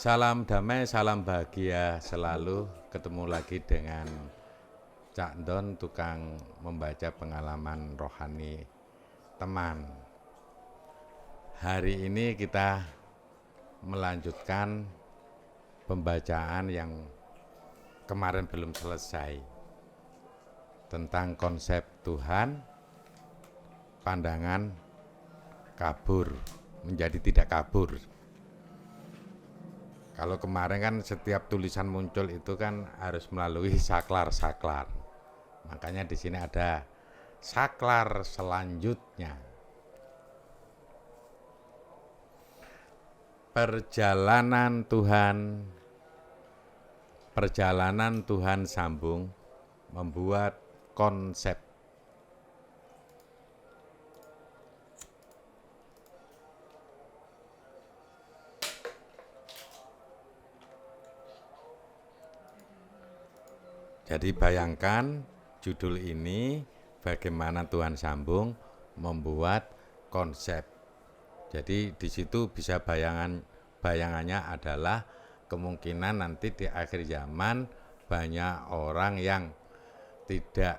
Salam damai, salam bahagia selalu. Ketemu lagi dengan Cak Don, tukang membaca pengalaman rohani teman. Hari ini kita melanjutkan pembacaan yang kemarin belum selesai tentang konsep Tuhan, pandangan kabur menjadi tidak kabur. Kalau kemarin kan setiap tulisan muncul itu kan harus melalui saklar-saklar. Makanya di sini ada saklar selanjutnya. Perjalanan Tuhan sambung membuat konsep. Jadi bayangkan judul ini, bagaimana Tuhan sambung membuat konsep. Jadi di situ bisa bayangannya adalah kemungkinan nanti di akhir zaman banyak orang yang tidak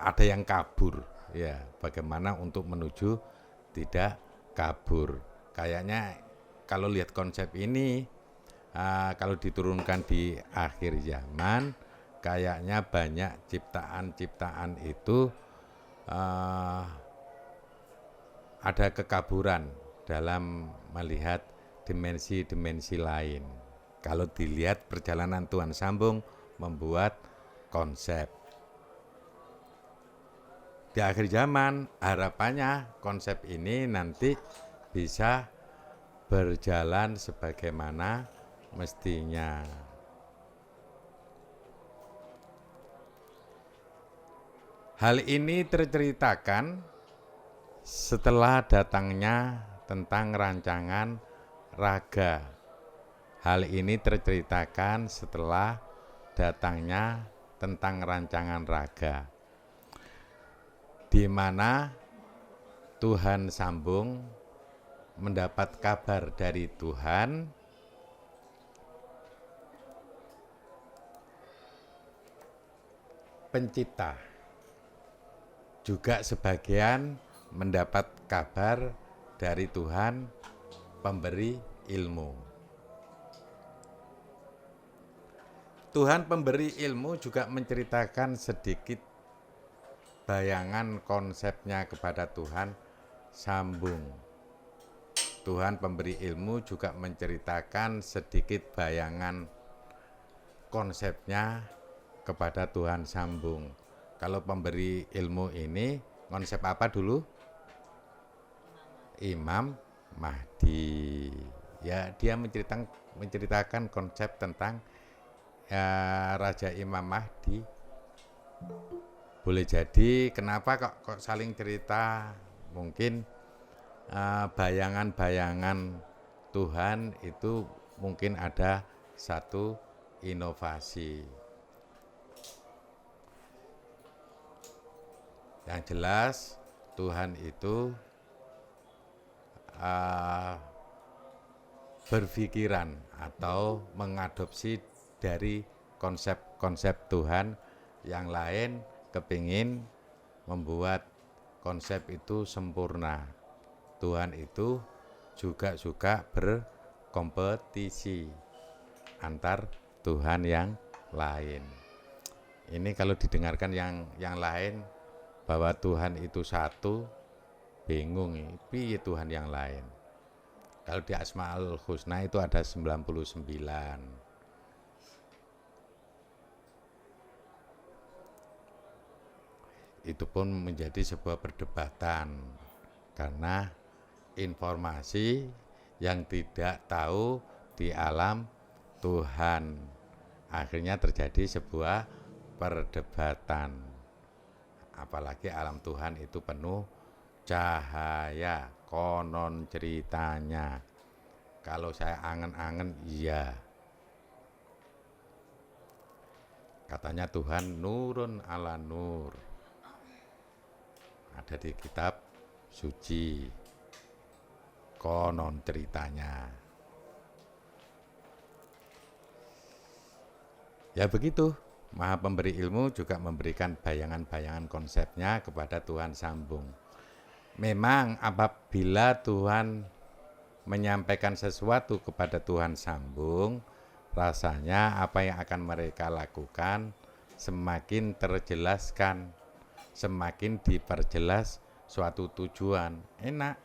ada yang kabur, ya. Bagaimana untuk menuju tidak kabur? Kayaknya kalau lihat konsep ini, kalau diturunkan di akhir zaman, kayaknya banyak ciptaan-ciptaan itu ada kekaburan dalam melihat dimensi-dimensi lain. Kalau dilihat perjalanan Tuhan sambung membuat konsep. Di akhir zaman harapannya konsep ini nanti bisa berjalan sebagaimana mestinya. Hal ini terceritakan setelah datangnya tentang rancangan raga. Hal ini terceritakan setelah datangnya tentang rancangan raga, di mana Tuhan sambung mendapat kabar dari Tuhan pencipta. Juga sebagian mendapat kabar dari Tuhan pemberi ilmu. Tuhan pemberi ilmu juga menceritakan sedikit bayangan konsepnya kepada Tuhan sambung. Tuhan pemberi ilmu juga menceritakan sedikit bayangan konsepnya kepada Tuhan sambung. Kalau pemberi ilmu ini konsep apa dulu? Imam Mahdi. Ya, dia menceritakan konsep tentang Raja Imam Mahdi. Boleh jadi kenapa kok saling cerita? Mungkin bayangan-bayangan Tuhan itu mungkin ada satu inovasi. Yang jelas Tuhan itu berpikiran atau mengadopsi dari konsep-konsep Tuhan yang lain, kepingin membuat konsep itu sempurna. Tuhan itu juga suka berkompetisi antar Tuhan yang lain. Ini kalau didengarkan yang lain bahwa Tuhan itu satu, bingung, piye Tuhan yang lain. Kalau di Asmaul Husna itu ada 99. Itu pun menjadi sebuah perdebatan karena informasi yang tidak tahu di alam Tuhan. Akhirnya terjadi sebuah perdebatan. Apalagi alam Tuhan itu penuh cahaya, konon ceritanya. Kalau saya angen-angen, iya. Katanya Tuhan nurun ala nur. Ada di kitab suci. konon ceritanya. Ya begitu, Maha Pemberi Ilmu juga memberikan bayangan-bayangan konsepnya kepada Tuhan Sambung. Memang apabila Tuhan menyampaikan sesuatu kepada Tuhan Sambung, rasanya apa yang akan mereka lakukan semakin terjelaskan, semakin diperjelas suatu tujuan. Enak,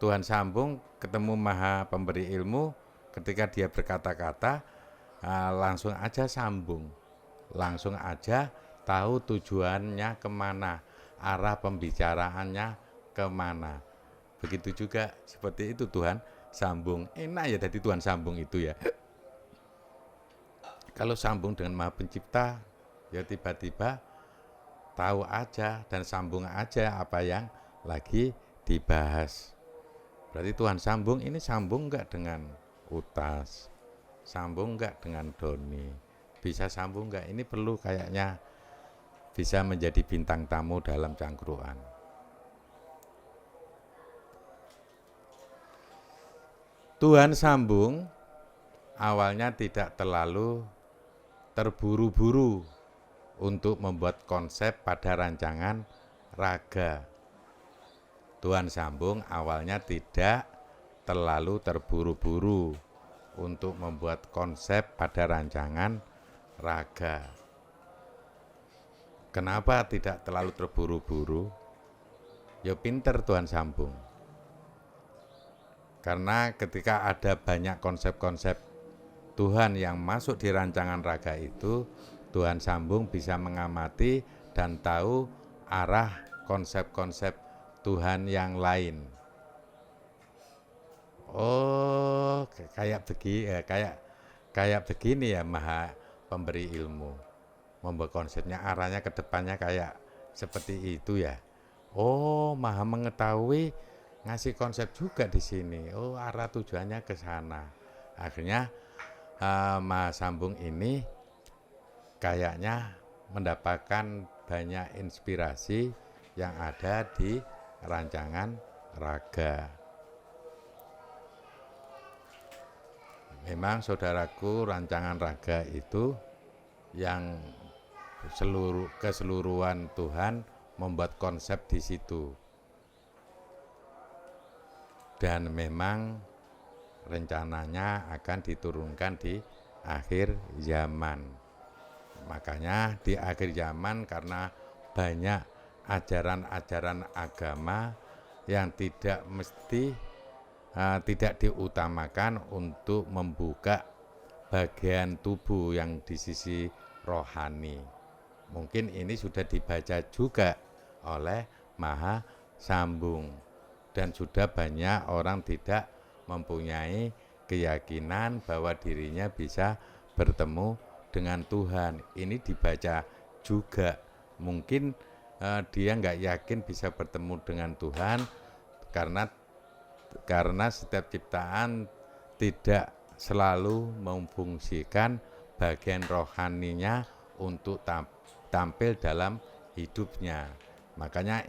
Tuhan Sambung ketemu Maha Pemberi Ilmu, ketika dia berkata-kata, langsung aja sambung, langsung aja tahu tujuannya kemana, arah pembicaraannya kemana. Begitu juga seperti itu Tuhan Sambung. Enak ya jadi Tuhan Sambung itu ya. Kalau sambung dengan Maha Pencipta, ya tiba-tiba tahu aja dan sambung aja apa yang lagi dibahas. Berarti Tuhan Sambung ini sambung enggak dengan Utas, sambung enggak dengan Doni, bisa sambung enggak? Ini perlu kayaknya bisa menjadi bintang tamu dalam cangkruan. Tuhan Sambung awalnya tidak terlalu terburu-buru untuk membuat konsep pada rancangan raga. Tuhan Sambung awalnya tidak terlalu terburu-buru untuk membuat konsep pada rancangan raga. Kenapa tidak terlalu terburu-buru? Ya pinter Tuhan Sambung. Karena ketika ada banyak konsep-konsep Tuhan yang masuk di rancangan raga itu, Tuhan Sambung bisa mengamati dan tahu arah konsep-konsep Tuhan yang lain. Oh, kayak begini ya Maha Pemberi Ilmu. Membuat konsepnya arahnya ke depannya kayak seperti itu ya. Oh, Maha mengetahui ngasih konsep juga di sini. Oh, arah tujuannya ke sana. Akhirnya Maha Sambung ini kayaknya mendapatkan banyak inspirasi yang ada di rancangan raga. Memang saudaraku, rancangan raga itu yang keseluruhan Tuhan membuat konsep di situ. Dan memang rencananya akan diturunkan di akhir zaman. Makanya di akhir zaman karena banyak ajaran-ajaran agama yang tidak diutamakan untuk membuka bagian tubuh yang di sisi rohani. Mungkin ini sudah dibaca juga oleh Maha Sambung. Dan sudah banyak orang tidak mempunyai keyakinan bahwa dirinya bisa bertemu dengan Tuhan. Ini dibaca juga. Mungkin dia nggak yakin bisa bertemu dengan Tuhan karena setiap ciptaan tidak selalu memfungsikan bagian rohaninya untuk tampil dalam hidupnya. Makanya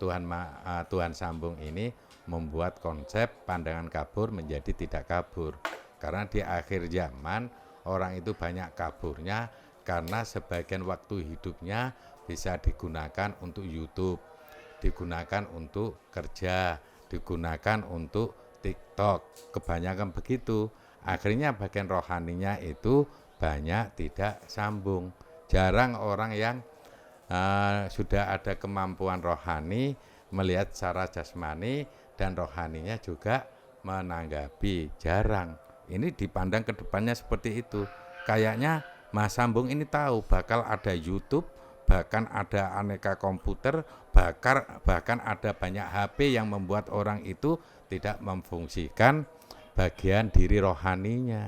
Tuhan Sambung ini membuat konsep pandangan kabur menjadi tidak kabur. Karena di akhir zaman orang itu banyak kaburnya karena sebagian waktu hidupnya bisa digunakan untuk YouTube, digunakan untuk kerja, digunakan untuk TikTok. Kebanyakan begitu. Akhirnya bagian rohaninya itu banyak tidak sambung. Jarang orang yang sudah ada kemampuan rohani melihat secara jasmani dan rohaninya juga menanggapi. Jarang. Ini dipandang ke depannya seperti itu. Kayaknya Mas Sambung ini tahu bakal ada YouTube, bahkan ada aneka komputer, bahkan ada banyak HP yang membuat orang itu tidak memfungsikan bagian diri rohaninya.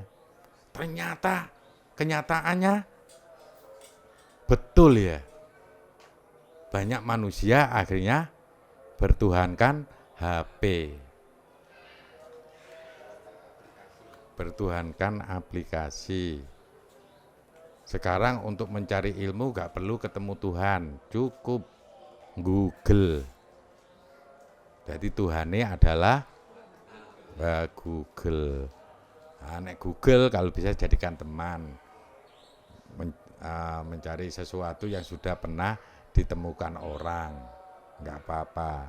Ternyata kenyataannya betul ya. Banyak manusia akhirnya bertuhankan HP, bertuhankan aplikasi. Sekarang untuk mencari ilmu gak perlu ketemu Tuhan, cukup Google. Jadi Tuhannya adalah Google. Nek Google kalau bisa jadikan teman, mencari sesuatu yang sudah pernah ditemukan orang, nggak apa-apa.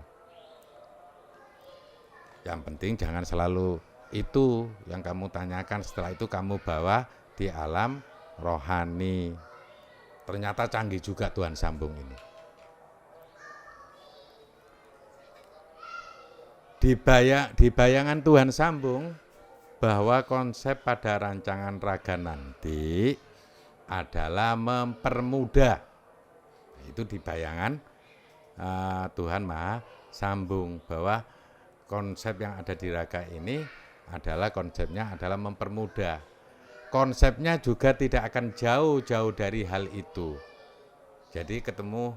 Yang penting jangan selalu itu yang kamu tanyakan, setelah itu kamu bawa di alam rohani. Ternyata canggih juga Tuhan sambung ini. Di bayangan Tuhan sambung bahwa konsep pada rancangan raga nanti adalah mempermudah. Itu di bayangan Tuhan Maha Sambung bahwa konsep yang ada di raga ini adalah konsepnya adalah mempermudah. Konsepnya juga tidak akan jauh-jauh dari hal itu. Jadi ketemu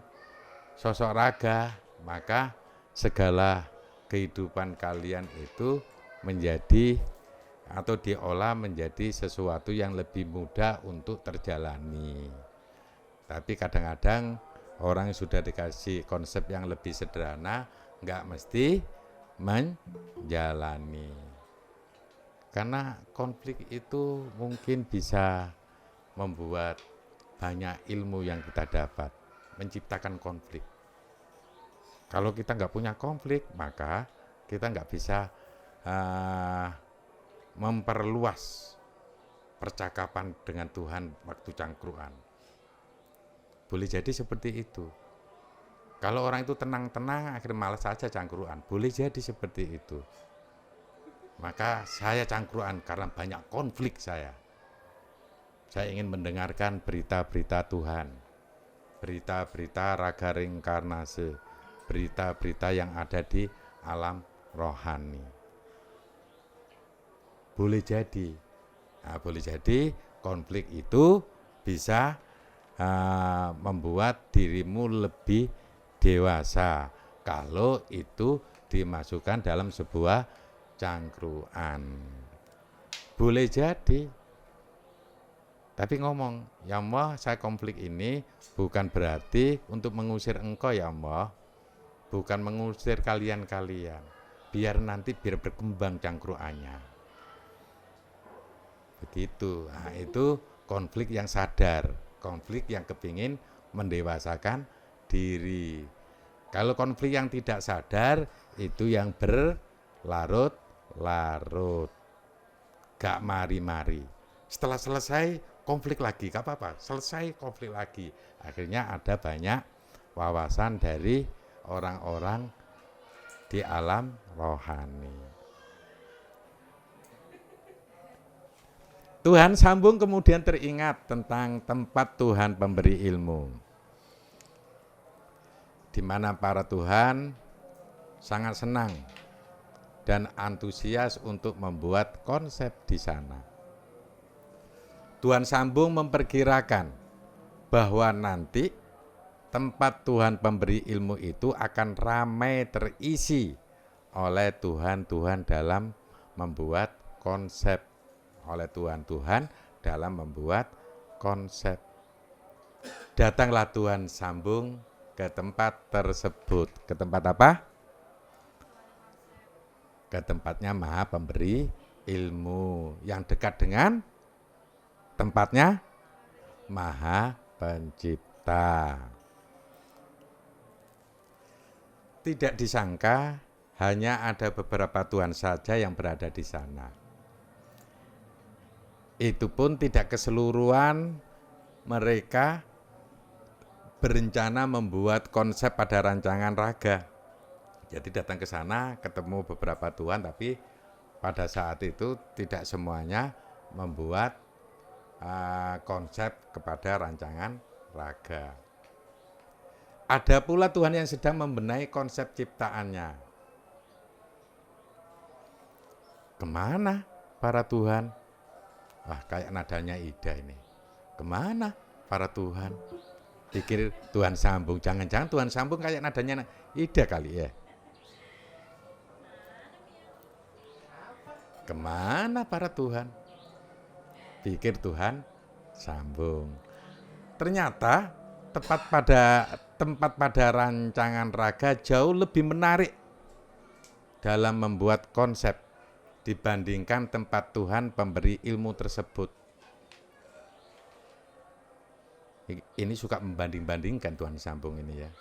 sosok raga, maka segala kehidupan kalian itu menjadi atau diolah menjadi sesuatu yang lebih mudah untuk terjalani. Tapi kadang-kadang orang yang sudah dikasih konsep yang lebih sederhana nggak mesti menjalani. Karena konflik itu mungkin bisa membuat banyak ilmu yang kita dapat, menciptakan konflik. Kalau kita nggak punya konflik, maka kita nggak bisa memperluas percakapan dengan Tuhan waktu cangkruan. Boleh jadi seperti itu. Kalau orang itu tenang-tenang, akhirnya malas saja cangkruan. Boleh jadi seperti itu. Maka saya cangkruan karena banyak konflik saya. Saya ingin mendengarkan berita-berita Tuhan. Berita-berita raga reinkarnasi. Berita-berita yang ada di alam rohani. Boleh jadi. Nah, boleh jadi konflik itu bisa membuat dirimu lebih dewasa kalau itu dimasukkan dalam sebuah cangkruan. Boleh jadi. Tapi ngomong, ya Allah, saya konflik ini bukan berarti untuk mengusir engkau ya Allah. Bukan mengusir kalian-kalian. Biar nanti berkembang cangkruannya. Begitu. Nah, itu konflik yang sadar, konflik yang kepingin mendewasakan diri. Kalau konflik yang tidak sadar, itu yang berlarut-larut, gak mari-mari. Setelah selesai konflik lagi, gak apa-apa, selesai konflik lagi. Akhirnya ada banyak wawasan dari orang-orang di alam rohani. Tuhan sambung kemudian teringat tentang tempat Tuhan pemberi ilmu, di mana para Tuhan sangat senang dan antusias untuk membuat konsep di sana. Tuhan sambung memperkirakan bahwa nanti tempat Tuhan pemberi ilmu itu akan ramai terisi oleh Tuhan-Tuhan dalam membuat konsep. Oleh Tuhan-Tuhan dalam membuat konsep. Datanglah Tuhan sambung ke tempat tersebut. Ke tempat apa? Ke tempatnya Maha Pemberi Ilmu. Yang dekat dengan tempatnya Maha Pencipta. Tidak disangka hanya ada beberapa Tuhan saja yang berada di sana. Itu pun tidak keseluruhan mereka berencana membuat konsep pada rancangan raga. Jadi datang ke sana ketemu beberapa Tuhan, tapi pada saat itu tidak semuanya membuat konsep kepada rancangan raga. Ada pula Tuhan yang sedang membenahi konsep ciptaannya. Kemana para Tuhan? Wah, kayak nadanya Ida ini. Kemana para Tuhan? Pikir Tuhan sambung. Jangan-jangan Tuhan sambung kayak nadanya Ida kali ya. Kemana para Tuhan? Pikir Tuhan sambung. Ternyata tempat pada rancangan raga jauh lebih menarik dalam membuat konsep dibandingkan tempat Tuhan pemberi ilmu tersebut. Ini suka membanding-bandingkan Tuhan Sambung ini ya.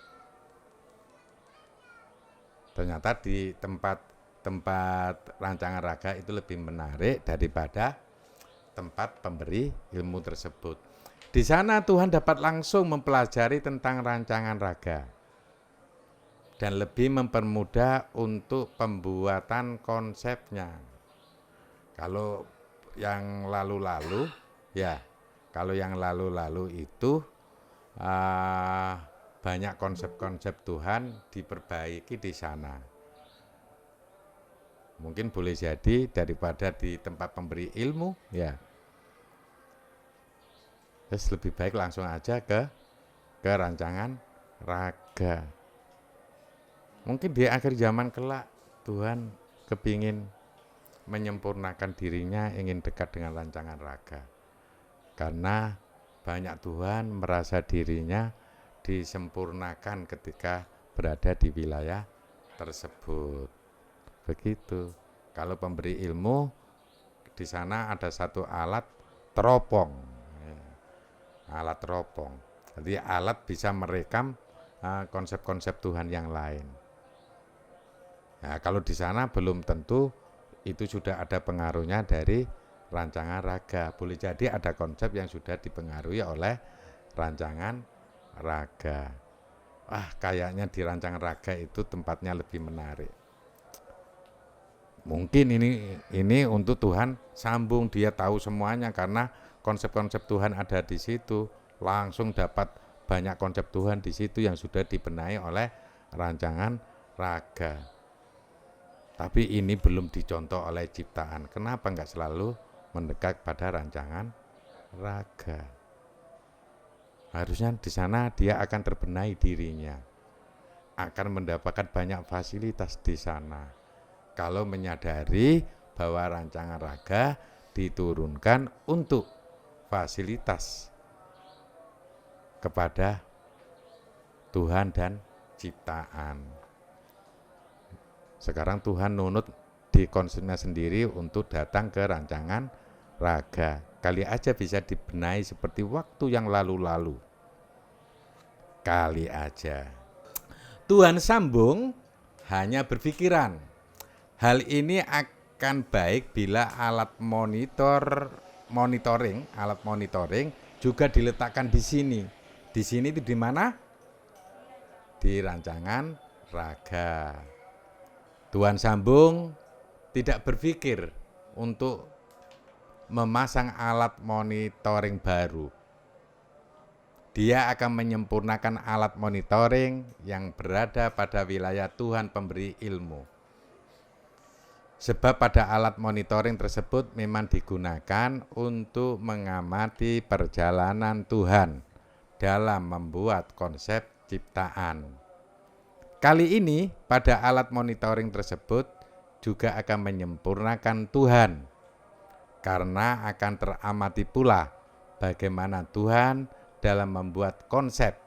Ternyata di tempat rancangan raga itu lebih menarik daripada tempat pemberi ilmu tersebut. Di sana Tuhan dapat langsung mempelajari tentang rancangan raga dan lebih mempermudah untuk pembuatan konsepnya. Kalau yang lalu-lalu itu banyak konsep-konsep Tuhan diperbaiki di sana. Mungkin boleh jadi daripada di tempat pemberi ilmu, ya. Terus lebih baik langsung aja ke rancangan raga. Mungkin di akhir zaman kelak Tuhan kepingin menyempurnakan dirinya, ingin dekat dengan rancangan raga. Karena banyak Tuhan merasa dirinya disempurnakan ketika berada di wilayah tersebut. Begitu. Kalau pemberi ilmu, di sana ada satu alat teropong. Alat teropong. Jadi alat bisa merekam konsep-konsep Tuhan yang lain. Nah, kalau di sana belum tentu itu sudah ada pengaruhnya dari rancangan raga. Boleh jadi ada konsep yang sudah dipengaruhi oleh rancangan raga. Kayaknya di rancangan raga itu tempatnya lebih menarik. Mungkin ini untuk Tuhan Sambung, dia tahu semuanya karena konsep-konsep Tuhan ada di situ. Langsung dapat banyak konsep Tuhan di situ yang sudah dibenahi oleh rancangan raga. Tapi ini belum dicontoh oleh ciptaan. Kenapa enggak selalu mendekat pada rancangan raga? Harusnya di sana dia akan terbenahi dirinya, akan mendapatkan banyak fasilitas di sana. Kalau menyadari bahwa rancangan raga diturunkan untuk fasilitas kepada Tuhan dan ciptaan. Sekarang Tuhan nunut di konsepnya sendiri untuk datang ke rancangan raga. Kali aja bisa dibenahi seperti waktu yang lalu-lalu. Kali aja. Tuhan Sambung hanya berpikiran, hal ini akan baik bila alat monitoring juga diletakkan di sini. Di sini itu di mana? Di rancangan raga. Tuhan Sambung tidak berpikir untuk memasang alat monitoring baru. Dia akan menyempurnakan alat monitoring yang berada pada wilayah Tuhan pemberi ilmu. Sebab pada alat monitoring tersebut memang digunakan untuk mengamati perjalanan Tuhan dalam membuat konsep ciptaan. Kali ini pada alat monitoring tersebut juga akan menyempurnakan Tuhan, karena akan teramati pula bagaimana Tuhan dalam membuat konsep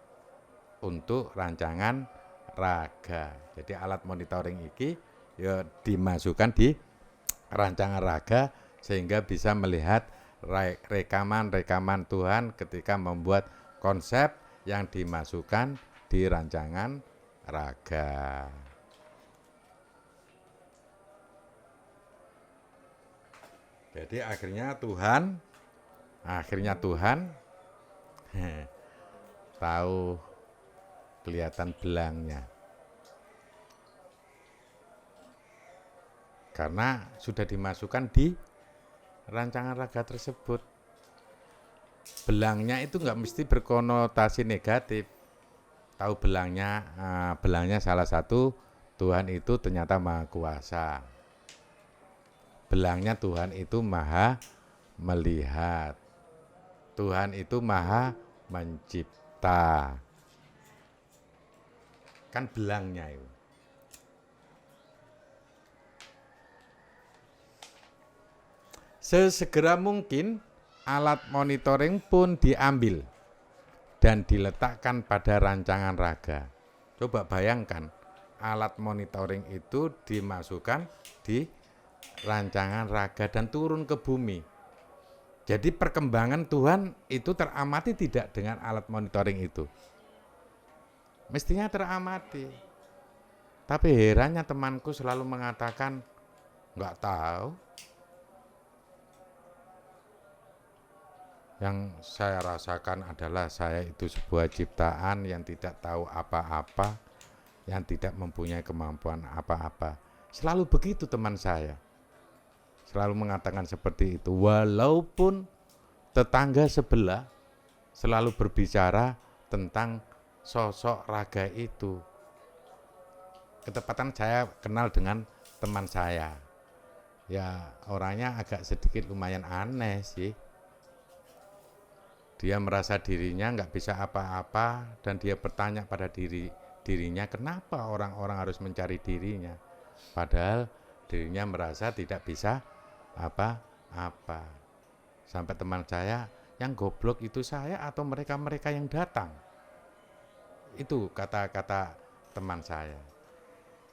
untuk rancangan raga. Jadi alat monitoring ini ya dimasukkan di rancangan raga sehingga bisa melihat rekaman-rekaman Tuhan ketika membuat konsep yang dimasukkan di rancangan raga. Jadi akhirnya Tuhan tahu kelihatan belangnya. Karena sudah dimasukkan di rancangan raga tersebut. Belangnya itu enggak mesti berkonotasi negatif. Tahu belangnya salah satu Tuhan itu ternyata Maha Kuasa. Belangnya Tuhan itu Maha melihat. Tuhan itu Maha mencipta. Kan belangnya itu. Sesegera mungkin alat monitoring pun diambil dan diletakkan pada rancangan raga. Coba bayangkan, alat monitoring itu dimasukkan di rancangan raga dan turun ke bumi. Jadi perkembangan Tuhan itu teramati tidak dengan alat monitoring itu? Mestinya teramati. Tapi herannya temanku selalu mengatakan, nggak tahu. Yang saya rasakan adalah saya itu sebuah ciptaan yang tidak tahu apa-apa, yang tidak mempunyai kemampuan apa-apa. Selalu begitu teman saya. Selalu mengatakan seperti itu, walaupun tetangga sebelah selalu berbicara tentang sosok raga itu. Ketepatan saya kenal dengan teman saya. Ya orangnya agak sedikit lumayan aneh sih. Dia merasa dirinya nggak bisa apa-apa dan dia bertanya pada dirinya kenapa orang-orang harus mencari dirinya. Padahal dirinya merasa tidak bisa apa-apa. Sampai teman saya, yang goblok itu saya atau mereka-mereka yang datang? Itu kata-kata teman saya.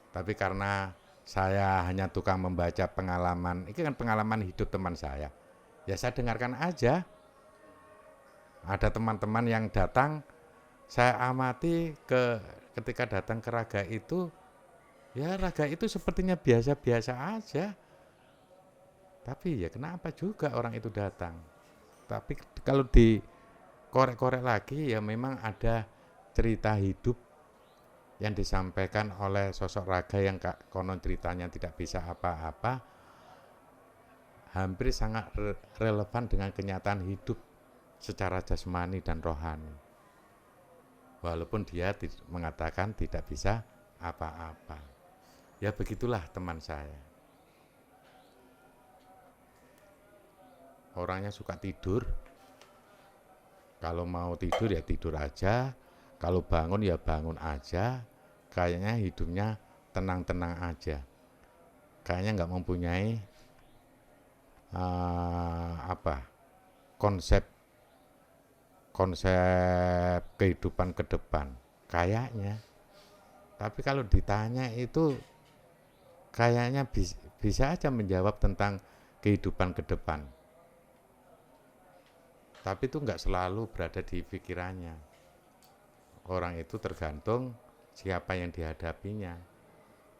Tapi karena saya hanya tukang membaca pengalaman, ini kan pengalaman hidup teman saya. Ya saya dengarkan aja. Ada teman-teman yang datang, saya amati ketika datang ke raga itu, ya raga itu sepertinya biasa-biasa aja. Tapi ya kenapa juga orang itu datang? Tapi kalau dikorek-korek lagi ya memang ada cerita hidup yang disampaikan oleh sosok raga yang konon ceritanya tidak bisa apa-apa, hampir sangat relevan dengan kenyataan hidup secara jasmani dan rohani. Walaupun dia mengatakan tidak bisa apa-apa. Ya begitulah teman saya. Orangnya suka tidur. Kalau mau tidur ya tidur aja. Kalau bangun ya bangun aja. Kayaknya hidupnya tenang-tenang aja. Kayaknya nggak mempunyai konsep kehidupan ke depan. Kayaknya. Tapi kalau ditanya itu kayaknya bisa aja menjawab tentang kehidupan ke depan. Tapi itu nggak selalu berada di pikirannya. Orang itu tergantung siapa yang dihadapinya.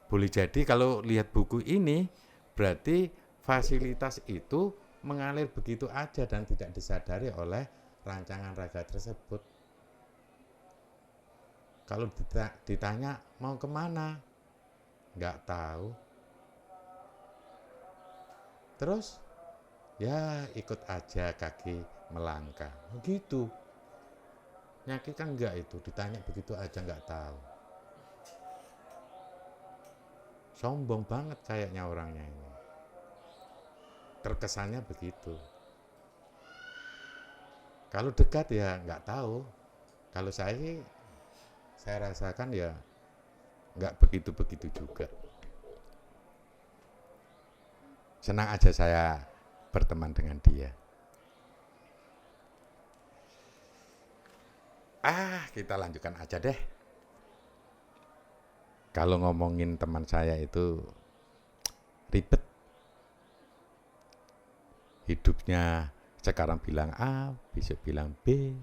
Boleh jadi kalau lihat buku ini, berarti fasilitas itu mengalir begitu aja dan tidak disadari oleh rancangan raga tersebut. Kalau ditanya mau kemana, nggak tahu. Terus, ya ikut aja kaki melangkah, begitu. Nyakit kan enggak itu, ditanya begitu aja enggak tahu. Sombong banget kayaknya orangnya ini. Terkesannya begitu. Kalau dekat ya enggak tahu. Kalau saya rasakan ya enggak begitu-begitu juga. Senang aja saya berteman dengan dia. Kita lanjutkan aja deh. Kalau ngomongin teman saya itu ribet. Hidupnya sekarang bilang A, besok bilang B,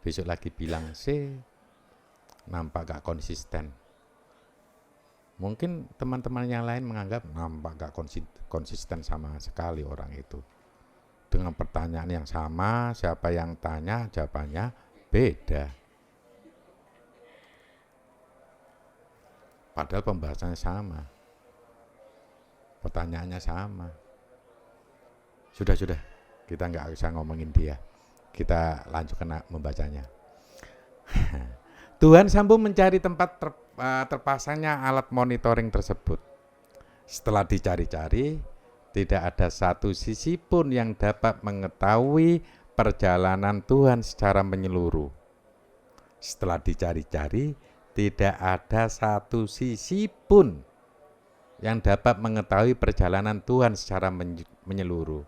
besok lagi bilang C. Nampak gak konsisten. Mungkin teman-teman yang lain menganggap nampak gak konsisten sama sekali orang itu. Dengan pertanyaan yang sama, siapa yang tanya, jawabannya beda. Padahal pembahasannya sama. Pertanyaannya sama. Sudah. Kita nggak usah ngomongin dia. Kita lanjutkan membacanya. Tuhan sambung mencari tempat terpasangnya alat monitoring tersebut. Setelah dicari-cari, tidak ada satu sisi pun yang dapat mengetahui perjalanan Tuhan secara menyeluruh. Setelah dicari-cari, tidak ada satu sisi pun yang dapat mengetahui perjalanan Tuhan secara menyeluruh.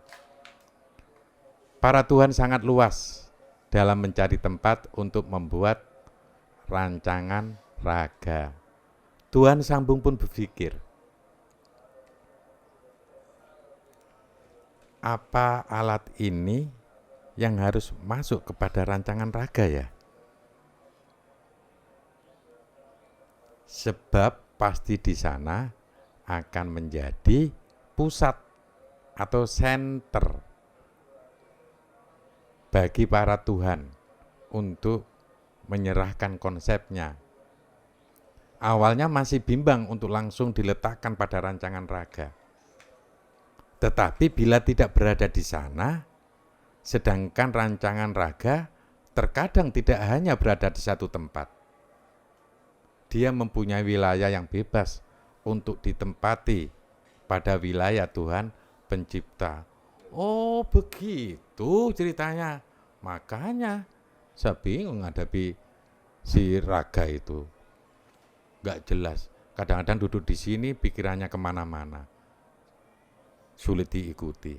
Para Tuhan sangat luas dalam mencari tempat untuk membuat rancangan raga. Tuhan sambung pun berpikir, apa alat ini yang harus masuk kepada rancangan raga ya? Sebab pasti di sana akan menjadi pusat atau center bagi para Tuhan untuk menyerahkan konsepnya. Awalnya masih bimbang untuk langsung diletakkan pada rancangan raga. Tetapi bila tidak berada di sana, sedangkan rancangan raga terkadang tidak hanya berada di satu tempat. Dia mempunyai wilayah yang bebas untuk ditempati pada wilayah Tuhan Pencipta. Oh begitu ceritanya. Makanya saya bingung menghadapi si raga itu. Gak jelas. Kadang-kadang duduk di sini pikirannya kemana-mana. Sulit diikuti.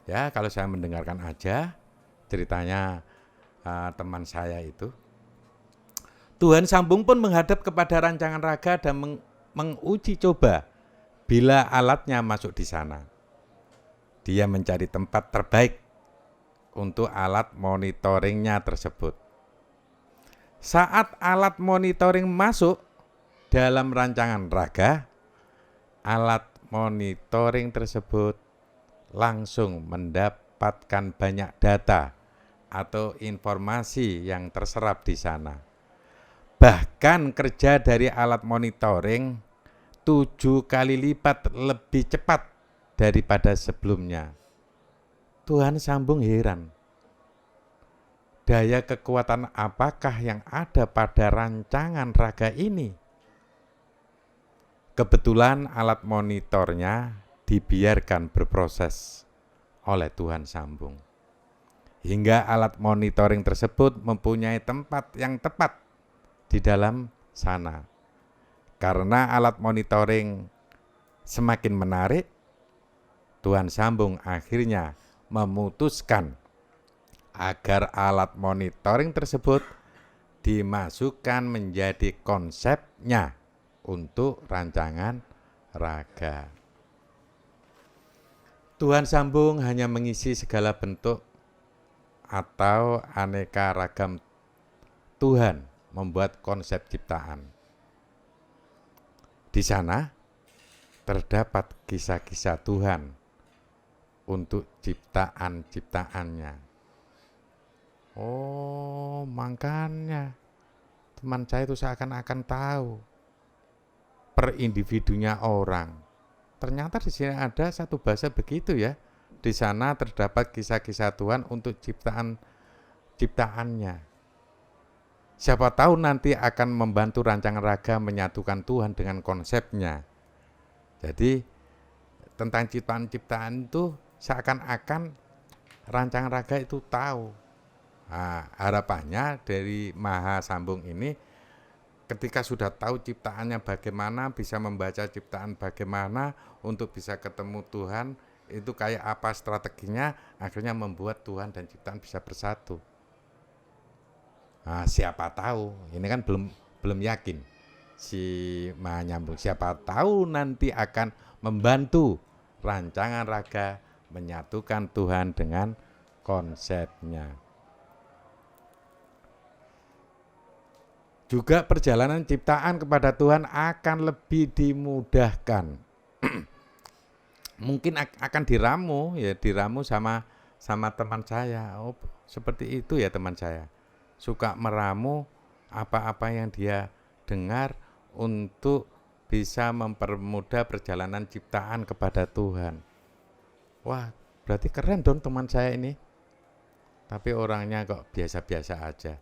Ya kalau saya mendengarkan aja ceritanya teman saya itu. Tuhan Sambung pun menghadap kepada rancangan raga dan menguji coba bila alatnya masuk di sana. Dia mencari tempat terbaik untuk alat monitoringnya tersebut. Saat alat monitoring masuk dalam rancangan raga, alat monitoring tersebut langsung mendapatkan banyak data atau informasi yang terserap di sana. Bahkan kerja dari alat monitoring 7 kali lipat lebih cepat daripada sebelumnya. Tuhan Sambung heran. Daya kekuatan apakah yang ada pada rancangan raga ini? Kebetulan alat monitornya dibiarkan berproses oleh Tuhan Sambung. Hingga alat monitoring tersebut mempunyai tempat yang tepat di dalam sana. Karena alat monitoring semakin menarik, Tuhan Sambung akhirnya memutuskan agar alat monitoring tersebut dimasukkan menjadi konsepnya untuk rancangan raga. Tuhan Sambung hanya mengisi segala bentuk atau aneka ragam Tuhan membuat konsep ciptaan. Di sana terdapat kisah-kisah Tuhan untuk ciptaan-ciptaannya. Oh, makanya teman saya itu seakan-akan tahu per individunya orang. Ternyata di sini ada satu bahasa begitu ya. Di sana terdapat kisah-kisah Tuhan untuk ciptaannya. Siapa tahu nanti akan membantu rancangan raga menyatukan Tuhan dengan konsepnya. Jadi tentang ciptaan-ciptaan itu seakan-akan rancangan raga itu tahu. Nah, harapannya dari Maha Sambung ini ketika sudah tahu ciptaannya bagaimana, bisa membaca ciptaan bagaimana untuk bisa ketemu Tuhan, itu kayak apa strateginya, akhirnya membuat Tuhan dan ciptaan bisa bersatu. Nah, siapa tahu, ini kan belum yakin si Maha Nyambung. Siapa tahu nanti akan membantu rancangan raga menyatukan Tuhan dengan konsepnya. Juga perjalanan ciptaan kepada Tuhan akan lebih dimudahkan. Mungkin akan diramu sama teman saya. Oh, seperti itu ya teman saya. Suka meramu apa-apa yang dia dengar untuk bisa mempermudah perjalanan ciptaan kepada Tuhan. Wah, berarti keren dong teman saya ini. Tapi orangnya kok biasa-biasa aja.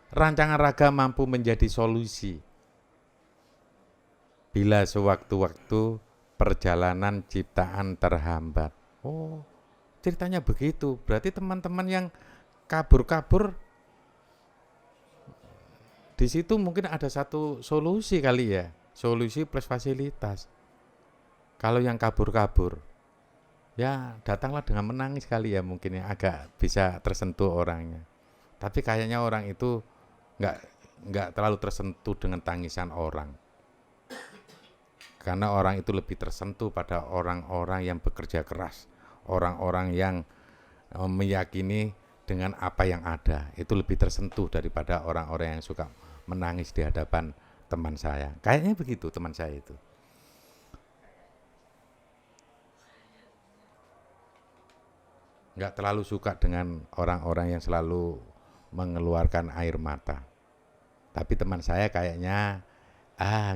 Rancangan raga mampu menjadi solusi bila sewaktu-waktu perjalanan ciptaan terhambat. Oh, ceritanya begitu. Berarti teman-teman yang kabur-kabur di situ mungkin ada satu solusi kali ya. Solusi plus fasilitas. Kalau yang kabur-kabur, ya datanglah dengan menangis kali ya mungkin ya, agak bisa tersentuh orangnya. Tapi kayaknya orang itu nggak terlalu tersentuh dengan tangisan orang. Karena orang itu lebih tersentuh pada orang-orang yang bekerja keras, orang-orang yang meyakini dengan apa yang ada, itu lebih tersentuh daripada orang-orang yang suka menangis di hadapan teman saya. Kayaknya begitu teman saya itu. Nggak terlalu suka dengan orang-orang yang selalu mengeluarkan air mata. Tapi teman saya kayaknya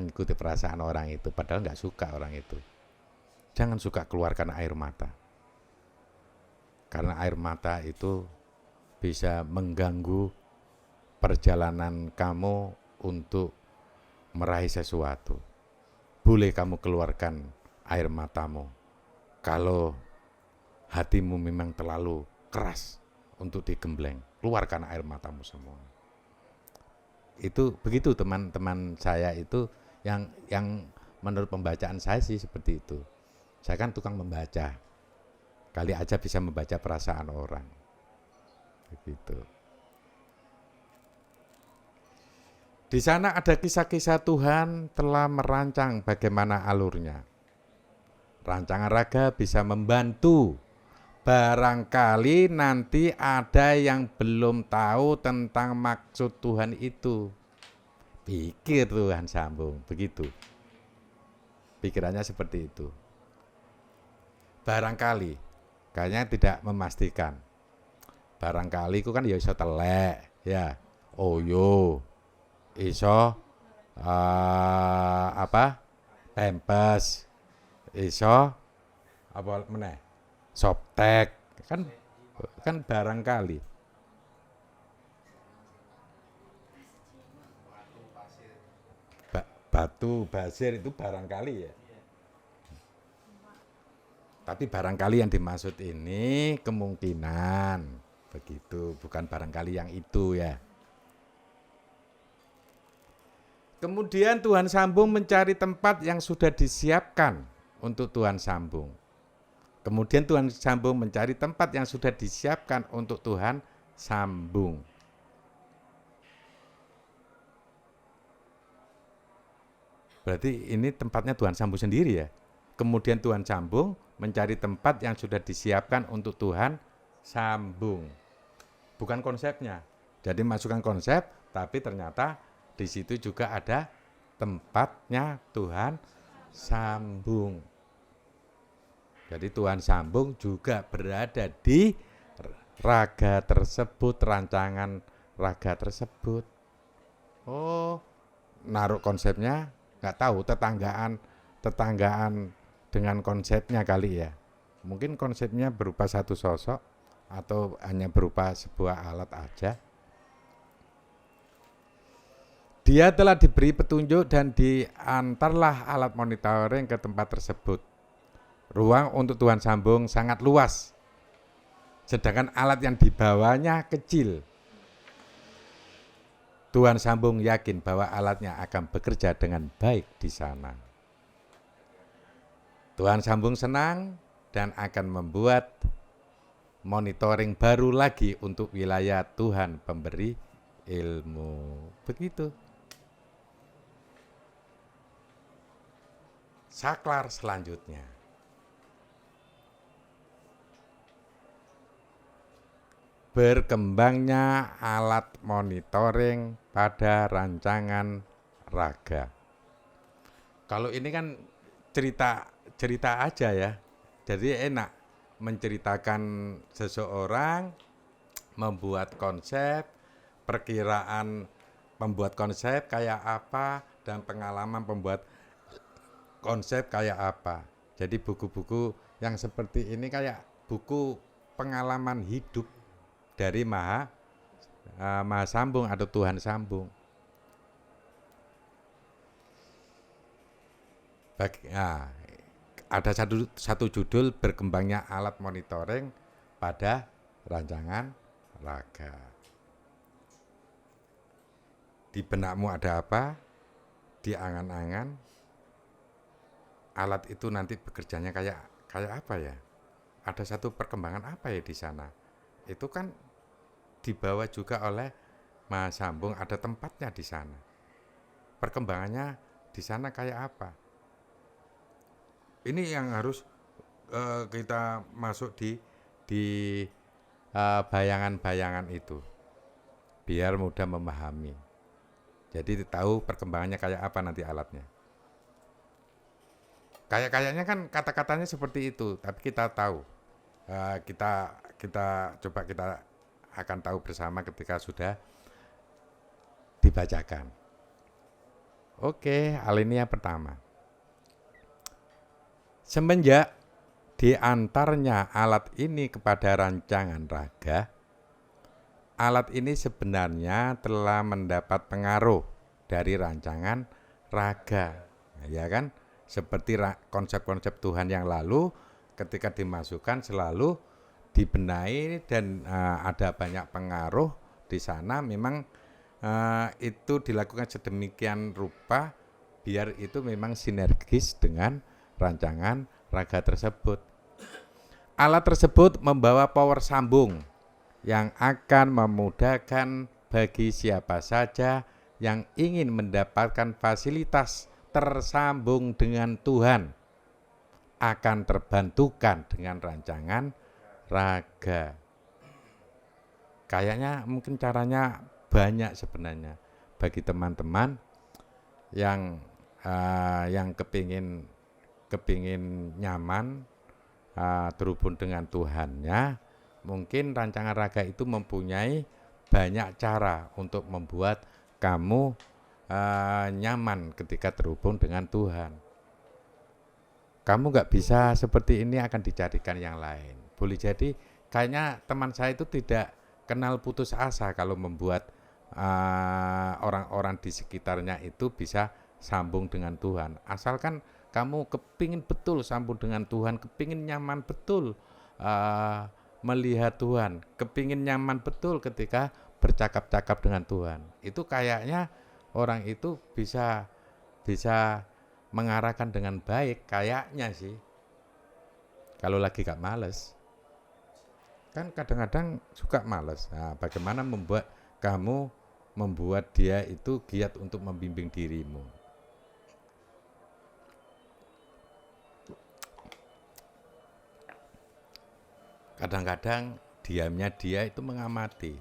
ngikuti perasaan orang itu, padahal nggak suka orang itu. Jangan suka keluarkan air mata. Karena air mata itu bisa mengganggu perjalanan kamu untuk meraih sesuatu. Boleh kamu keluarkan air matamu kalau hatimu memang terlalu keras untuk digembleng. Keluarkan air matamu semua. Itu begitu teman-teman saya itu yang menurut pembacaan saya sih seperti itu. Saya kan tukang membaca. Kali aja bisa membaca perasaan orang. Begitu. Di sana ada kisah-kisah Tuhan telah merancang bagaimana alurnya. Rancangan raga bisa membantu. Barangkali nanti ada yang belum tahu tentang maksud Tuhan itu. Pikir Tuhan sambung, begitu. Pikirannya seperti itu. Barangkali, kayaknya tidak memastikan. Barangkali itu kan ya iso telek, ya. Oh yo, iso pempes, iso apa meneh? Softtek, kan barangkali. Batu basir itu barangkali ya. Tapi barangkali yang dimaksud ini kemungkinan begitu, bukan barangkali yang itu ya. Kemudian Tuhan sambung mencari tempat yang sudah disiapkan untuk Tuhan sambung. Kemudian Tuhan sambung mencari tempat yang sudah disiapkan untuk Tuhan sambung. Berarti ini tempatnya Tuhan sambung sendiri ya. Kemudian Tuhan sambung mencari tempat yang sudah disiapkan untuk Tuhan sambung. Bukan konsepnya. Jadi masukkan konsep, tapi ternyata di situ juga ada tempatnya Tuhan sambung. Jadi Tuhan sambung juga berada di raga tersebut, rancangan raga tersebut. Oh, naruh konsepnya, nggak tahu tetanggaan dengan konsepnya kali ya. Mungkin konsepnya berupa satu sosok atau hanya berupa sebuah alat aja. Dia telah diberi petunjuk dan diantarlah alat monitoring ke tempat tersebut. Ruang untuk Tuhan sambung sangat luas, sedangkan alat yang dibawanya kecil. Tuhan sambung yakin bahwa alatnya akan bekerja dengan baik di sana. Tuhan sambung senang dan akan membuat monitoring baru lagi untuk wilayah Tuhan pemberi ilmu. Begitu. Saklar selanjutnya. Berkembangnya alat monitoring pada rancangan raga. Kalau ini kan cerita aja ya. Jadi enak menceritakan seseorang membuat konsep, perkiraan pembuat konsep kayak apa dan pengalaman pembuat konsep kayak apa. Jadi buku-buku yang seperti ini kayak buku pengalaman hidup dari Maha Sambung atau Tuhan sambung. Ada satu judul berkembangnya alat monitoring pada rancangan raga. Di benakmu ada apa? Di angan-angan alat itu nanti bekerjanya kayak apa ya? Ada satu perkembangan apa ya di sana? Itu kan dibawa juga oleh Maha Sambung, ada tempatnya di sana. Perkembangannya di sana kayak apa? Ini yang harus kita masuk di bayangan-bayangan itu, biar mudah memahami. Jadi tahu perkembangannya kayak apa nanti alatnya. Kayaknya kan kata-katanya seperti itu, tapi kita tahu. Kita coba kita akan tahu bersama ketika sudah dibacakan. Oke, alinea pertama. Semenjak diantarnya alat ini kepada rancangan raga, alat ini sebenarnya telah mendapat pengaruh dari rancangan raga, ya kan? Seperti konsep-konsep Tuhan yang lalu, ketika dimasukkan selalu dibenahi dan ada banyak pengaruh di sana. Memang itu dilakukan sedemikian rupa biar itu memang sinergis dengan rancangan raga tersebut. Alat tersebut membawa power sambung yang akan memudahkan bagi siapa saja yang ingin mendapatkan fasilitas tersambung dengan Tuhan, akan terbantukan dengan rancangan raga. Kayaknya mungkin caranya banyak sebenarnya bagi teman-teman yang kepingin nyaman terhubung dengan Tuhannya. Mungkin rancangan raga itu mempunyai banyak cara untuk membuat kamu nyaman ketika terhubung dengan Tuhan. Kamu nggak bisa seperti ini, akan dicarikan yang lain. Boleh jadi kayaknya teman saya itu tidak kenal putus asa kalau membuat orang-orang di sekitarnya itu bisa sambung dengan Tuhan. Asalkan kamu kepingin betul sambung dengan Tuhan, kepingin nyaman betul melihat Tuhan, kepingin nyaman betul ketika bercakap-cakap dengan Tuhan. Itu kayaknya orang itu bisa mengarahkan dengan baik, kayaknya sih. Kalau lagi gak males, kan kadang-kadang suka males. Nah, bagaimana membuat dia itu giat untuk membimbing dirimu. Kadang-kadang diamnya dia itu mengamati,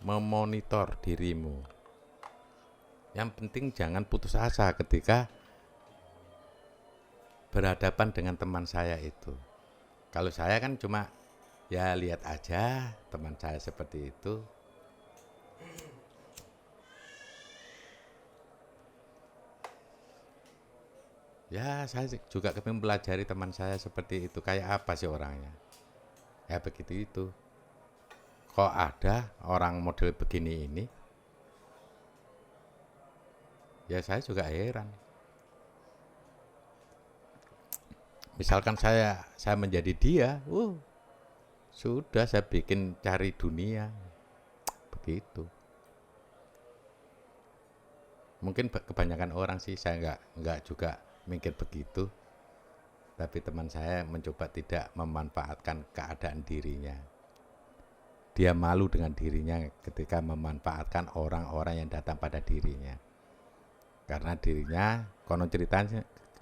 memonitor dirimu. Yang penting jangan putus asa ketika berhadapan dengan teman saya itu. Kalau saya kan cuma ya lihat aja teman saya seperti itu. Ya saya juga kepingin mempelajari teman saya seperti itu, kayak apa sih orangnya. Ya begitu itu. Kok ada orang model begini ini? Ya saya juga heran. Misalkan saya menjadi dia, sudah saya bikin cari dunia. Begitu. Mungkin kebanyakan orang sih, saya enggak juga mikir begitu. Tapi teman saya mencoba tidak memanfaatkan keadaan dirinya. Dia malu dengan dirinya ketika memanfaatkan orang-orang yang datang pada dirinya. Karena dirinya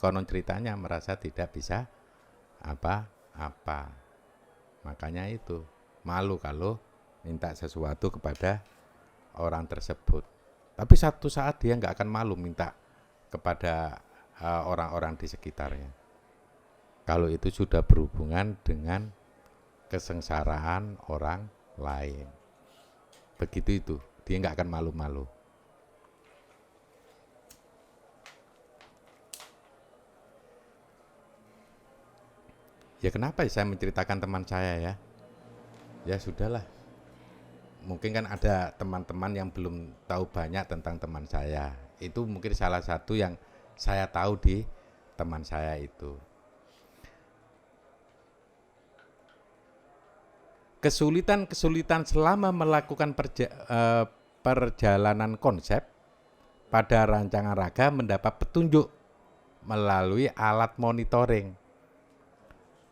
konon ceritanya merasa tidak bisa apa-apa. Makanya itu malu kalau minta sesuatu kepada orang tersebut. Tapi satu saat dia nggak akan malu minta kepada orang-orang di sekitarnya. Kalau itu sudah berhubungan dengan kesengsaraan orang lain. Begitu itu, dia nggak akan malu-malu. Ya kenapa saya menceritakan teman saya ya? Ya sudahlah. Mungkin kan ada teman-teman yang belum tahu banyak tentang teman saya. Itu mungkin salah satu yang saya tahu di teman saya itu. Kesulitan-kesulitan selama melakukan perjalanan konsep pada rancangan raga mendapat petunjuk melalui alat monitoring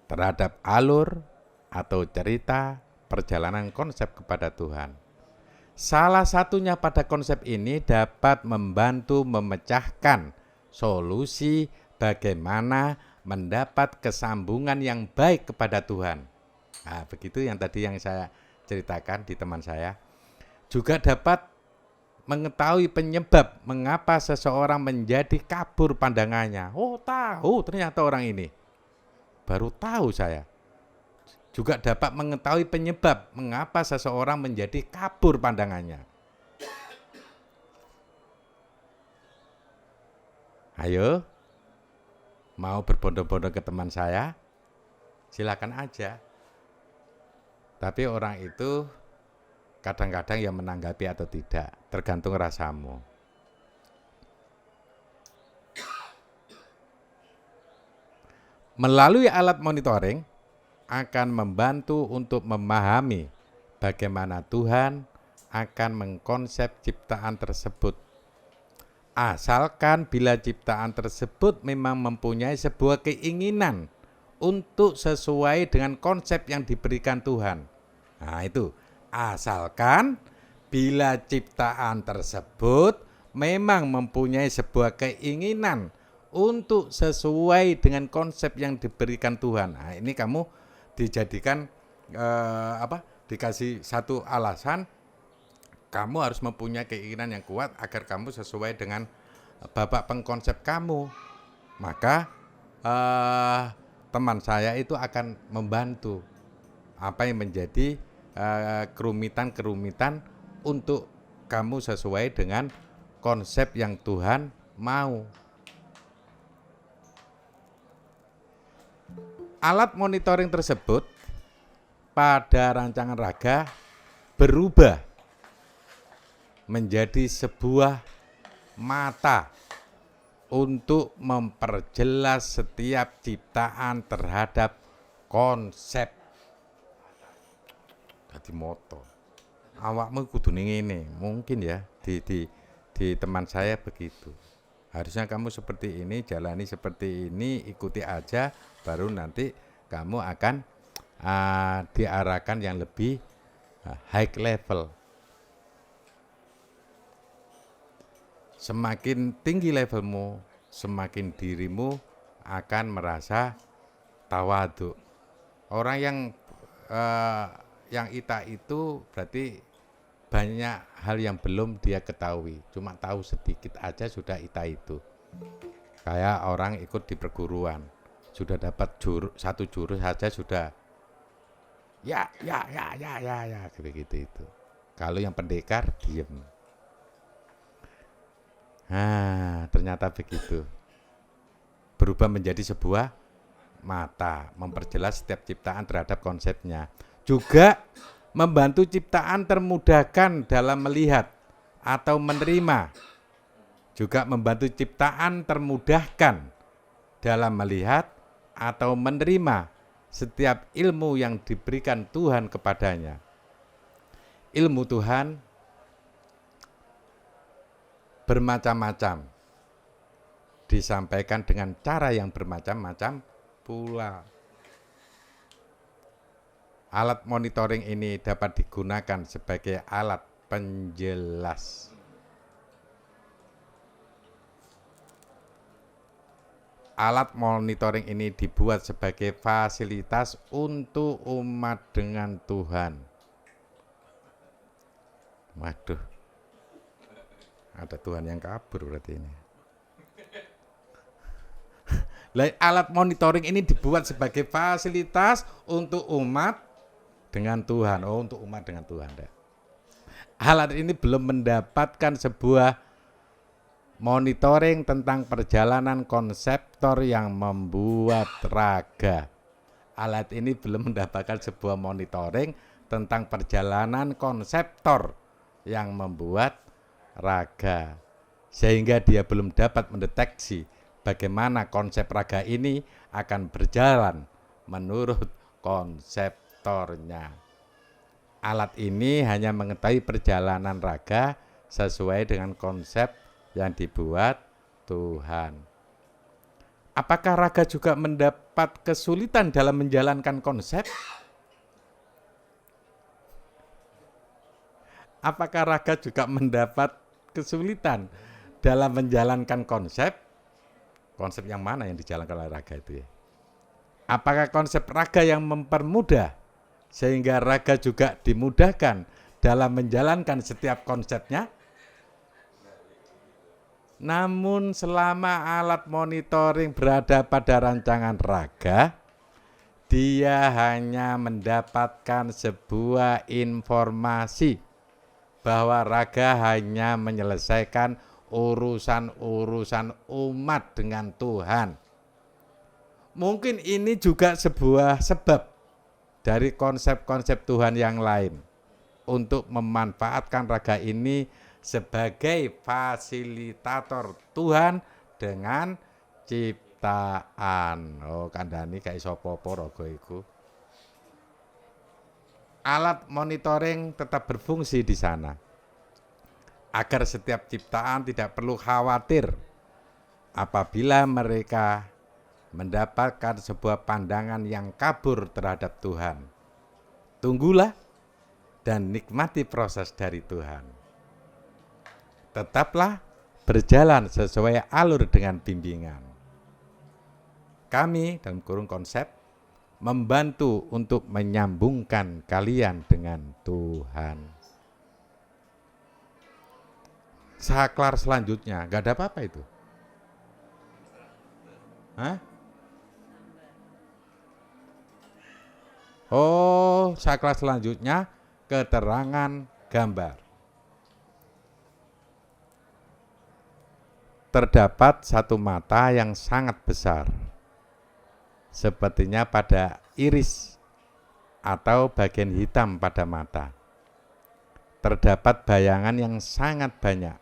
terhadap alur atau cerita perjalanan konsep kepada Tuhan. Salah satunya pada konsep ini dapat membantu memecahkan solusi bagaimana mendapat kesambungan yang baik kepada Tuhan. Nah, begitu yang tadi yang saya ceritakan di teman saya. Juga dapat mengetahui penyebab mengapa seseorang menjadi kabur pandangannya. Oh, tahu ternyata orang ini. Baru tahu saya. Juga dapat mengetahui penyebab mengapa seseorang menjadi kabur pandangannya. Ayo, mau berbondong-bondong ke teman saya? Silakan aja. Tapi orang itu kadang-kadang yang menanggapi atau tidak, tergantung rasamu. Melalui alat monitoring akan membantu untuk memahami bagaimana Tuhan akan mengkonsep ciptaan tersebut. Asalkan bila ciptaan tersebut memang mempunyai sebuah keinginan untuk sesuai dengan konsep yang diberikan Tuhan. Nah itu, asalkan bila ciptaan tersebut memang mempunyai sebuah keinginan untuk sesuai dengan konsep yang diberikan Tuhan. Nah ini kamu dijadikan dikasih satu alasan, kamu harus mempunyai keinginan yang kuat agar kamu sesuai dengan babak pengkonsep kamu. Maka teman saya itu akan membantu apa yang menjadi kerumitan-kerumitan untuk kamu sesuai dengan konsep yang Tuhan mau. Alat monitoring tersebut pada rancangan raga berubah menjadi sebuah mata untuk memperjelas setiap ciptaan terhadap konsep. Dadi moto. Awakmu kudu ngene, mungkin ya di teman saya begitu. Harusnya kamu seperti ini, jalani seperti ini, ikuti aja, baru nanti kamu akan diarahkan yang lebih high level. Semakin tinggi levelmu, semakin dirimu akan merasa tawadhu. Orang yang ita itu berarti banyak hal yang belum dia ketahui. Cuma tahu sedikit aja sudah ita itu. Kayak orang ikut di perguruan, sudah dapat satu jurus saja sudah ya gitu itu. Kalau yang pendekar diem. Ternyata begitu. Berubah menjadi sebuah mata, memperjelas setiap ciptaan terhadap konsepnya. Juga membantu ciptaan termudahkan dalam melihat atau menerima. Juga membantu ciptaan termudahkan dalam melihat atau menerima setiap ilmu yang diberikan Tuhan kepadanya. Ilmu Tuhan bermacam-macam, disampaikan dengan cara yang bermacam-macam pula. Alat monitoring ini dapat digunakan sebagai alat penjelas. Alat monitoring ini dibuat sebagai fasilitas untuk umat dengan Tuhan. Waduh, ada Tuhan yang kabur berarti ini. Alat monitoring ini dibuat sebagai fasilitas untuk umat dengan Tuhan. Oh, untuk umat dengan Tuhan. Alat ini belum mendapatkan sebuah monitoring tentang perjalanan konseptor yang membuat raga. Alat ini belum mendapatkan sebuah monitoring tentang perjalanan konseptor yang membuat raga, sehingga dia belum dapat mendeteksi bagaimana konsep raga ini akan berjalan menurut konseptornya. Alat ini hanya mengetahui perjalanan raga sesuai dengan konsep yang dibuat Tuhan. Apakah raga juga mendapat kesulitan dalam menjalankan konsep? Apakah raga juga mendapat kesulitan dalam menjalankan konsep? Konsep yang mana yang dijalankan oleh raga itu ya? Apakah konsep raga yang mempermudah sehingga raga juga dimudahkan dalam menjalankan setiap konsepnya? Namun selama alat monitoring berada pada rancangan raga, dia hanya mendapatkan sebuah informasi bahwa raga hanya menyelesaikan urusan-urusan umat dengan Tuhan. Mungkin ini juga sebuah sebab dari konsep-konsep Tuhan yang lain untuk memanfaatkan raga ini sebagai fasilitator Tuhan dengan ciptaan. Oh, kandhani gak iso apa-apa raga iku. Alat monitoring tetap berfungsi di sana agar setiap ciptaan tidak perlu khawatir apabila mereka mendapatkan sebuah pandangan yang kabur terhadap Tuhan. Tunggulah dan nikmati proses dari Tuhan. Tetaplah berjalan sesuai alur dengan bimbingan. Kami dalam kurung konsep membantu untuk menyambungkan kalian dengan Tuhan. Saklar selanjutnya, gak ada apa-apa itu. Hah? Oh, saklar selanjutnya keterangan gambar. Terdapat satu mata yang sangat besar, sepertinya pada iris atau bagian hitam pada mata. Terdapat bayangan yang sangat banyak.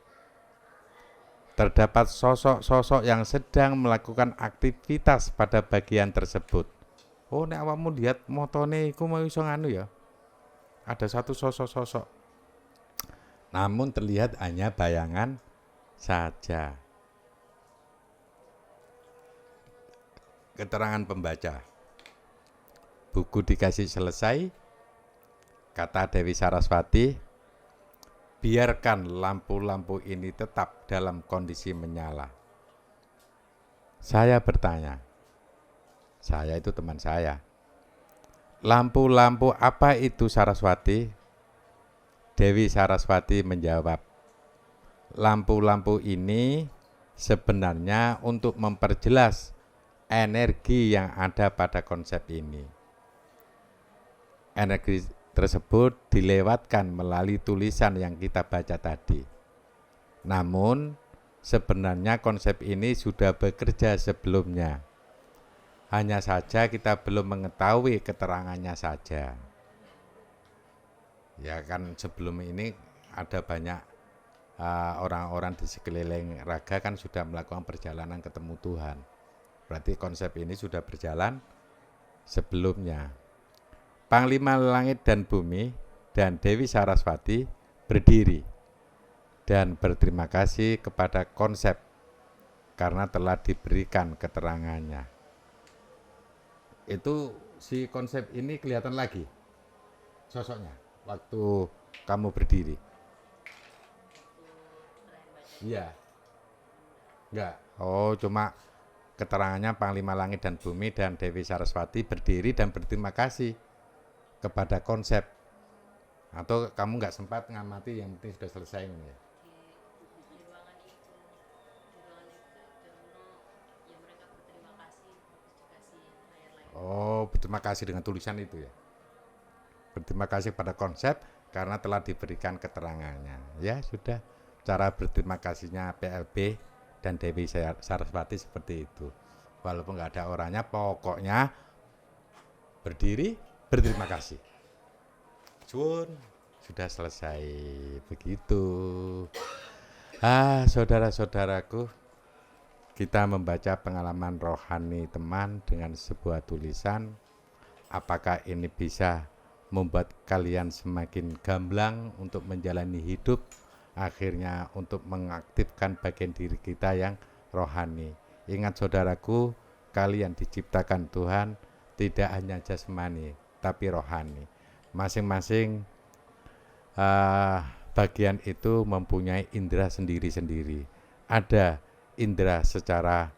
Terdapat sosok-sosok yang sedang melakukan aktivitas pada bagian tersebut. Oh, nek awakmu lihat motone iku mau iso nganu ya. Ada satu sosok-sosok. Namun terlihat hanya bayangan saja. Keterangan pembaca. Buku dikasih selesai. Kata Dewi Saraswati, biarkan lampu-lampu ini tetap dalam kondisi menyala. Saya bertanya, saya itu teman saya. Lampu-lampu apa itu Saraswati? Dewi Saraswati menjawab, lampu-lampu ini sebenarnya untuk memperjelas energi yang ada pada konsep ini. Energi tersebut dilewatkan melalui tulisan yang kita baca tadi. Namun, sebenarnya konsep ini sudah bekerja sebelumnya. Hanya saja kita belum mengetahui keterangannya saja. Ya kan sebelum ini ada banyak orang-orang di sekeliling raga kan sudah melakukan perjalanan ketemu Tuhan. Berarti konsep ini sudah berjalan sebelumnya. Panglima Langit dan Bumi dan Dewi Saraswati berdiri dan berterima kasih kepada konsep karena telah diberikan keterangannya. Itu si konsep ini kelihatan lagi sosoknya waktu kamu berdiri. Iya. Enggak. Oh, cuma keterangannya Panglima Langit dan Bumi dan Dewi Saraswati berdiri dan berterima kasih kepada konsep. Atau kamu nggak sempat ngamati, yang penting sudah selesai ini ya? Di ruangan itu ya mereka berterima kasih, dikasih highlight. Oh, berterima kasih dengan tulisan itu ya? Berterima kasih pada konsep karena telah diberikan keterangannya. Ya sudah, cara berterima kasihnya PLB dan Dewi Saraswati seperti itu. Walaupun nggak ada orangnya, pokoknya berdiri, berterima kasih. Cuun, sudah selesai begitu. Saudara-saudaraku, kita membaca pengalaman rohani teman dengan sebuah tulisan. Apakah ini bisa membuat kalian semakin gamblang untuk menjalani hidup, akhirnya untuk mengaktifkan bagian diri kita yang rohani. Ingat saudaraku, kalian diciptakan Tuhan tidak hanya jasmani, tapi rohani. Masing-masing bagian itu mempunyai indera sendiri-sendiri. Ada indera secara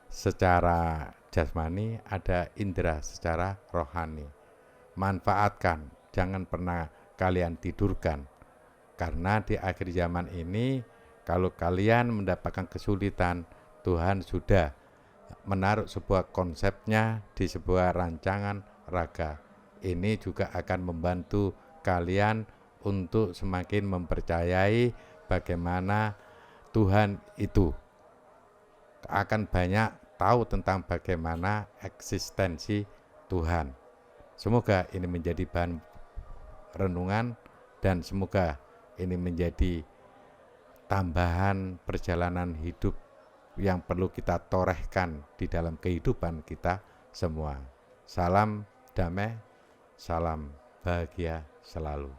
secara jasmani, ada indera secara rohani. Manfaatkan, jangan pernah kalian tidurkan. Karena di akhir zaman ini, kalau kalian mendapatkan kesulitan, Tuhan sudah menaruh sebuah konsepnya di sebuah rancangan raga. Ini juga akan membantu kalian untuk semakin mempercayai bagaimana Tuhan itu, akan banyak tahu tentang bagaimana eksistensi Tuhan. Semoga ini menjadi bahan renungan dan semoga ini menjadi tambahan perjalanan hidup yang perlu kita torehkan di dalam kehidupan kita semua. Salam damai, salam bahagia selalu.